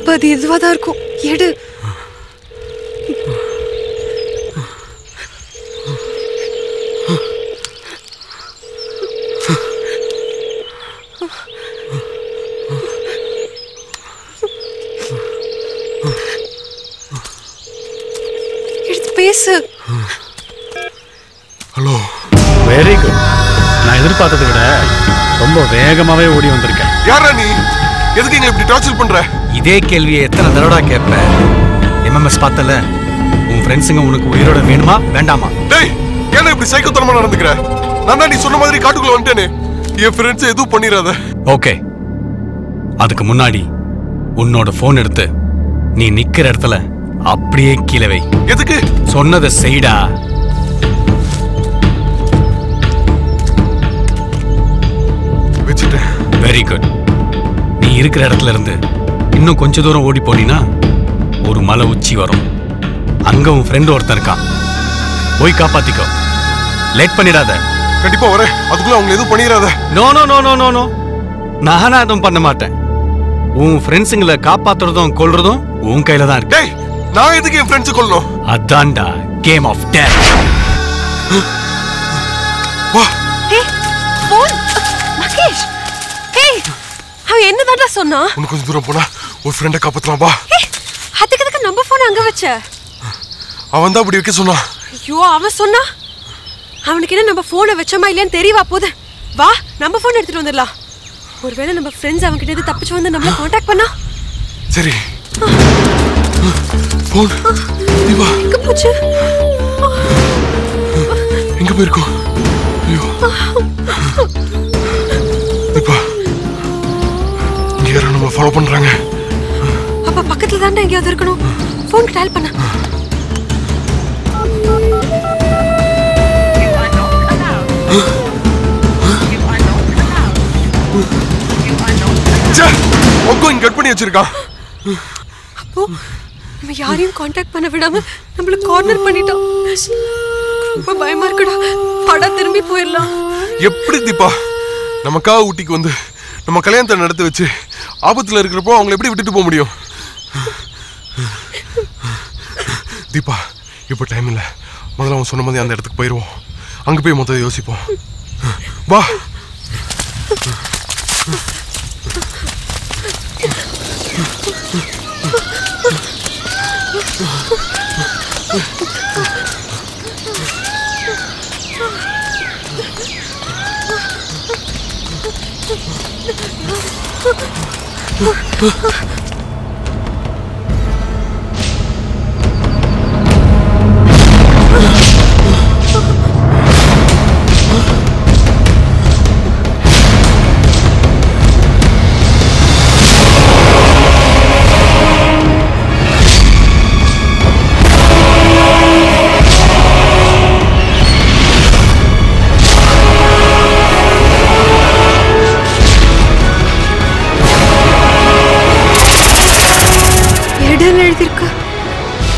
அப்ப அது இதுவாதான் இருக்கும். எடு. எடுத்து பேசு. ஹலோ. Very good. நான் எதிர்பார்த்ததை விட ரொம்ப வேகமாவே ஓடி வந்திருக்கேன். யாரா நீ? எதுக்கு இங்க இப்படி டார்ச்சர் பண்ற? இதே கேள்வியை எத்தனை தடவை கேட்பேன். எம்எம்எஸ் பார்த்தல, உன் ஃப்ரெண்ட்ஸுங்க உனக்கு உயிரோட வேணுமா வேண்டாமா? டேய், ஏன்னா இப்படி சைக்கோத்தனமா நடந்துக்கிற? நான் தான் நீ சொன்ன மாதிரி காட்டுக்குள்ள வந்துட்டேனே. என் ஃப்ரெண்ட்ஸ் எதுவும் பண்ணிடாத. ஓகே, அதுக்கு முன்னாடி உன்னோட போன் எடுத்து நீ நிக்கிற இடத்துல அப்படியே கீழே வை. எதுக்கு? சொன்னதை செய்டா. வச்சுட்டேன். Very good. நீ இருக்கிற இடத்துல இருந்து இன்னும் கொஞ்ச தூரம் ஓடி போனீன்னா ஒரு மலை உச்சி வரும். அங்க உன் ஃப்ரெண்ட் ஒருத்தன் இருக்கான். போய் காப்பாத்திக்கோ. லேட் பண்ணிடாத. கண்டிப்பா வரேன். அதுக்குள்ள அவங்க எதுவும் பண்ணிடாத. No no no no no no. நானா எதுவும் பண்ண மாட்டேன். உன் ஃப்ரெண்ட்ஸுங்களை காப்பாத்துறதும் கொல்றதும் உன் கையில தான் இருக்கு. டேய், நான் எதுக்கு என் ஃப்ரெண்ட்ஸ் கொல்லணும்? அதான்டா கேம் ஆஃப் டெத். வா. ஹே, போன். மகேஷ். ஹே, அவன் என்னதான்டா சொன்னா? உனக்கு கொஞ்சம் தூரம் போனா ஒரு ஃப்ரெண்டை காப்பாத்தலாம். வா. ஹே, அதுக்கு நம்ம போன் அங்க வச்ச? அவன் தான் அப்படி வைக்க சொன்னான். ஐயோ, அவன் சொன்னா? அவனுக்கு என்ன நம்ம போனை வச்சோமா இல்லையான்னு தெரியவா போகுது. வா, நம்ம போன் எடுத்துட்டு வந்துடலாம். ஒருவேளை நம்ம ஃப்ரெண்ட்ஸ் அவங்க கிட்ட தப்பிச்சு வந்து நம்மள காண்டாக்ட் பண்ணா? சரி. போன் தீபா எங்க போச்சு? எங்க போயிருக்கோம்? ஐயோ தீபா, இங்க யாரும் நம்ம ஃபாலோ பண்றாங்க. அப்ப பக்கத்துல தான்டா எங்கேயாவது இருக்கணும். போன் டயல் பண்ண. கட் பண்ணி வச்சிருக்கான். அப்போ நம்ம யாரையும் காண்டாக்ட் பண்ண விடாம நம்மள கார்னர் பண்ணிட்டான். ரொம்ப பயமா இருக்குடா. வாடா திரும்பி போயிடலாம். எப்படி தீபா நமக்காக ஊட்டிக்கு வந்து நம்ம கல்யாணத்தை நடத்தி வச்சு ஆபத்துல இருக்கிறப்போ அவங்களை எப்படி விட்டுட்டு போக முடியும்? தீபா, இப்போ டைம் இல்லை. முதல்ல அவன் சொன்ன மாதிரி அந்த இடத்துக்கு போயிடுவோம். அங்கே போய் மொத்தம் யோசிப்போம். வா.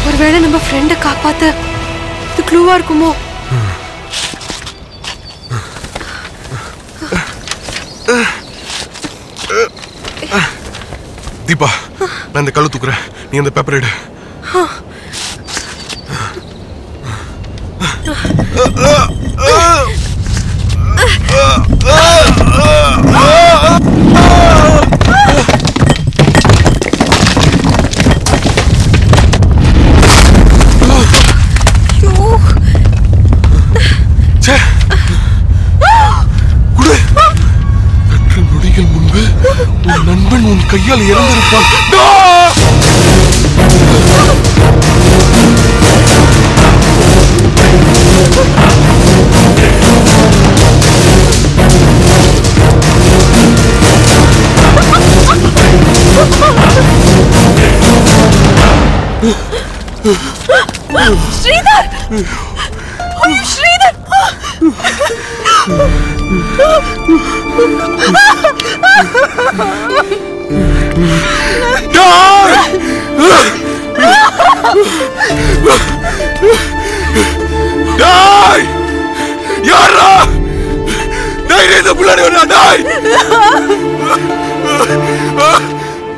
ஒருவேளை நம்ம ஃப்ரெண்டை காப்பாத்த இது க்ளூவா இருக்குமோ? தீபா, நான் இந்த கல்லு தூக்குறேன். நீ அந்த பேப்பர் எடு. நண்பன் உன் கையால் இறந்திருப்பான். ஸ்ரீதர்! ஐயோ ஸ்ரீதர்! டாய்! யாரா? தைரியத்தை புள்ளாடி வந்தா டாய்!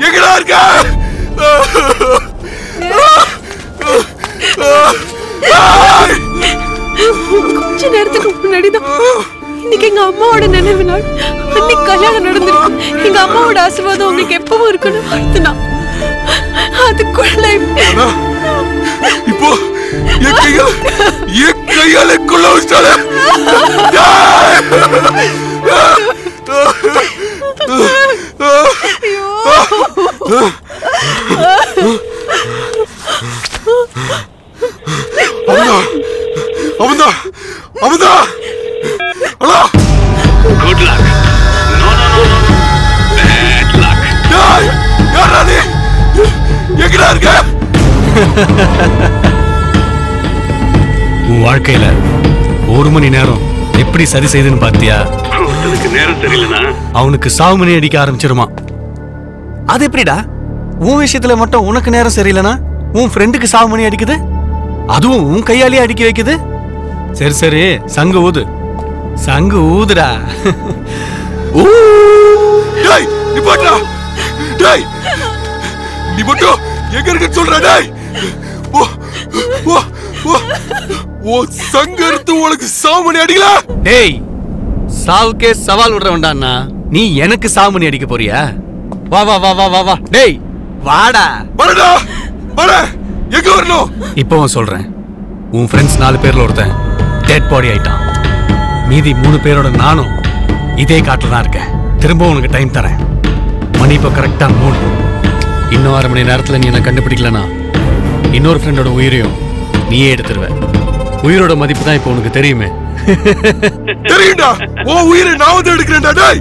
எங்கடா இருக்க? நினைவு நாள் அன்னைக்கு கல்யாணம் நடந்திருக்கும். எங்க அம்மாவோட ஆசீர்வாதம் உங்களுக்கு எப்பவும் இருக்கணும் வாழ்த்துனா. அதுக்குள்ள இப்போ என் கையால கொள்ள வச்சால. உன் வாழ்க்கையில ஒரு மணி நேரம் எப்படி சரி செய்துன்னு பாத்தியா? நேரம் தெரியலனா அவனுக்கு சாவு மணி அடிக்க ஆரம்பிச்சிருமா. அது எப்படிடா உன் விஷயத்துல மட்டும் உனக்கு நேரம் சரியில்லைனா உன் ஃப்ரெண்டுக்கு சாவு மணி அடிக்குது, அதுவும் உன் கையாலேயே அடிக்க வைக்குது? சரி சரி, சங்கு ஊது, சங்கு ஊதுடா. நீ மட்டும் எங்க இருக்க சொல்ற? சங்கர்த்து உனக்கு சாமணி அடிக்கல. டேய், சாவுக்கே சவால் விடுறவன்டா. நீ எனக்கு சாமணி அடிக்க போறியா? வா வா வா வா வா வா. டேய் வாடா. வரடா வர. எங்க வரணும்? இப்பவும் சொல்றேன், உன் ஃப்ரெண்ட்ஸ் 4 பேர்ல ஒருத்தன் டெட் பாடி ஆயிட்டான். மீதி 3 பேரோட நானும் இதே காட்டுல தான் இருக்கேன். திரும்ப உனக்கு டைம் தரேன். மணி இப்போ கரெக்டா 3. இன்னும் 1/2 மணி நேரத்துல நீ என்ன கண்டுபிடிக்கலனா இன்னொரு ஃப்ரெண்டோட உயிரையும் நீயே எடுத்துருவ. உயிரோட மதிப்பு தான் இப்போ உனக்கு தெரியுமே. தெரியும்டா, உன் உயிரை நான் வந்து எடுக்கிறேன்டா. டேய்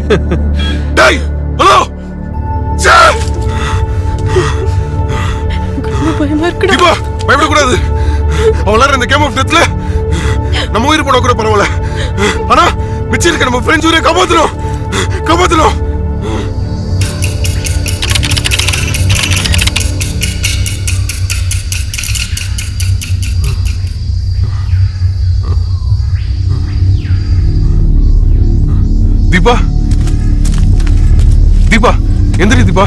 டேய், ஹலோ. பயமா இருக்குடா. தீபா, பயப்படக்கூடாது. அவளார இந்த கேம் ஆஃப் டெத்ல நம்ம உயிர் போட கூட பரவாயில்ல. ஆனா மிச்சம் இருக்க நம்ம ஃப்ரெண்ட்ஸ் உயிரை காப்பாத்தணும், காப்பாத்தணும். தீபா, தீபா, எந்திரி தீபா,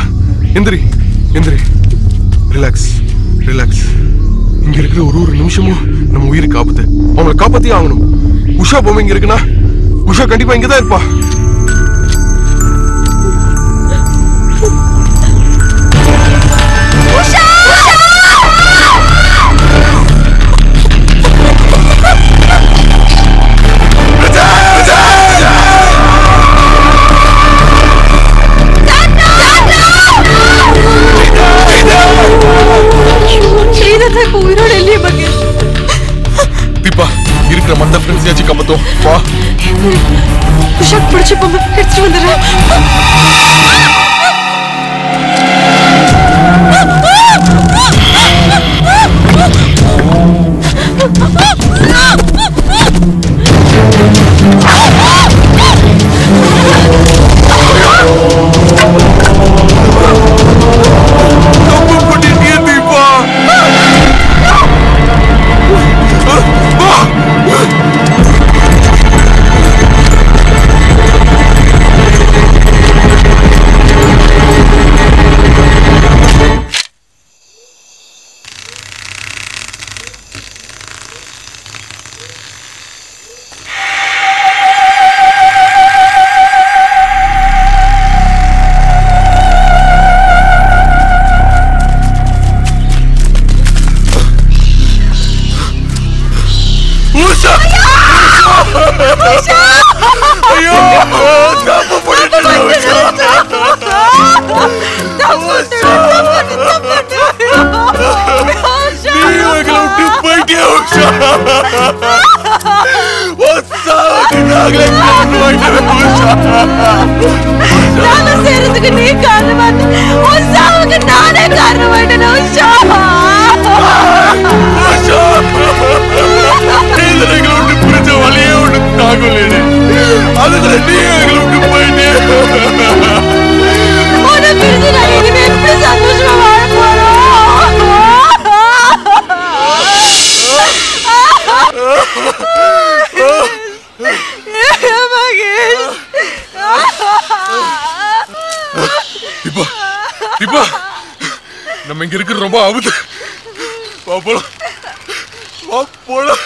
எந்திரி, எந்திரி. Relax, relax. இங்க இருக்கிற ஒரு நிமிஷமும் நம்ம உயிருக்கு ஆபத்து. அவங்களை காப்பாத்தியே ஆகணும். உஷா பொம்மை இங்க இருக்குன்னா உஷா கண்டிப்பா இங்கதான் இருப்பா. தீபா, இருக்கிற மத்த ஃப்ரெண்ட்ஸ் யாச்சும் காப்பாத்தோம். வா. உஷாக்கு பிடிச்ச பொம்மை எடுத்துட்டு வந்துடுறேன். நம்ம இங்க இருக்கிற ரொம்ப ஆபத்து. வா போலாம், வா போலாம்.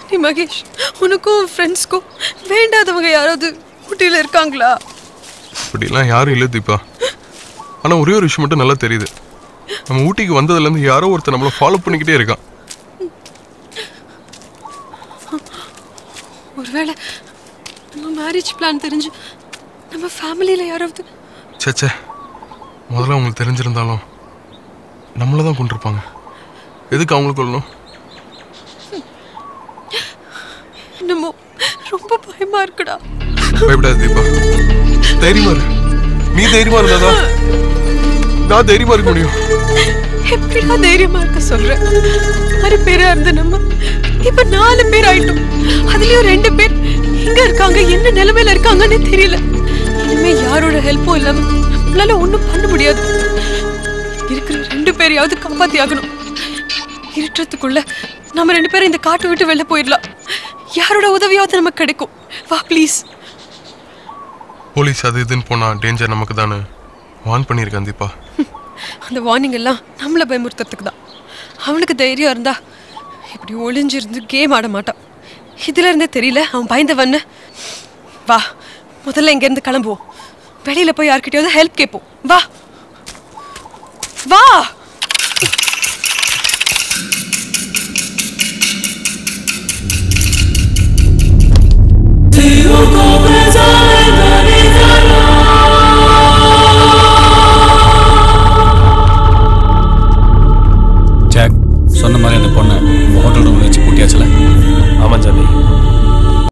நீ மகேஷ், உனக்கும் ஃப்ரெண்ட்ஸ்க்கும் வேண்டாதவங்க யாராவது ஊட்டியில் இருக்காங்களா? அப்படிலாம் யாரும் இல்லை தீபா. ஆனால் ஒரே ஒரு விஷயம் மட்டும் நல்லா தெரியுது. நம்ம ஊட்டிக்கு வந்ததுலேருந்து யாரோ ஒருத்தர் நம்மளை ஃபாலோ பண்ணிக்கிட்டே இருக்கான். ஒருவேளை நம்ம மேரேஜ் பிளான் தெரிஞ்சு நம்ம ஃபேமிலியில் யாராவது. சேச்சே, முதல்ல அவங்களுக்கு தெரிஞ்சிருந்தாலும் நம்மளை தான் கொண்டிருப்பாங்க. எதுக்கு அவங்களுக்கு கொள்ளணும்? நம்ம ரொம்ப பயமா இருக்குடா. பயப்படாது தீபா, தைரியமா இரு. நீ தைரியமா இருந்தாதான் நான் தைரியமா இருக்க முடியும். எப்படிடா தைரியமா இருக்க சொல்ற? 6 பேரா இருந்த நம்ம இப்ப 4 பேர் ஆயிட்டோம். அதுலயும் 2 பேர் எங்க இருக்காங்க, என்ன நிலைமையில இருக்காங்கன்னு தெரியல. இனிமே யாரோட ஹெல்ப்பும் இல்லாம நம்மளால ஒண்ணும் பண்ண முடியாது. இருக்கிற 2 பேரையாவது காப்பாத்தி ஆகணும். இருட்டுறதுக்குள்ள நம்ம 2 பேரும் இந்த காட்டை விட்டு வெளில போயிடலாம். யாரோட உதவியாவது நமக்கு கிடைக்கும். வா ப்ளீஸ். போலீஸ் அது இதுன்னு போனா டேஞ்சர் நமக்கு தானே வார்ன் பண்ணியிருக்கான் தீபா. அந்த வார்னிங் எல்லாம் நம்மளை பயமுறுத்துறதுக்கு தான். அவனுக்கு தைரியம் இருந்தா இப்படி ஒளிஞ்சிருந்து கேம் ஆட மாட்டான். இதுல இருந்தே தெரியல அவன் பயந்தவன்னு. வா, முதல்ல இங்க இருந்து கிளம்புவோம். வெளியில போய் யார்கிட்டயாவது ஹெல்ப் கேட்போம். வா வா. Go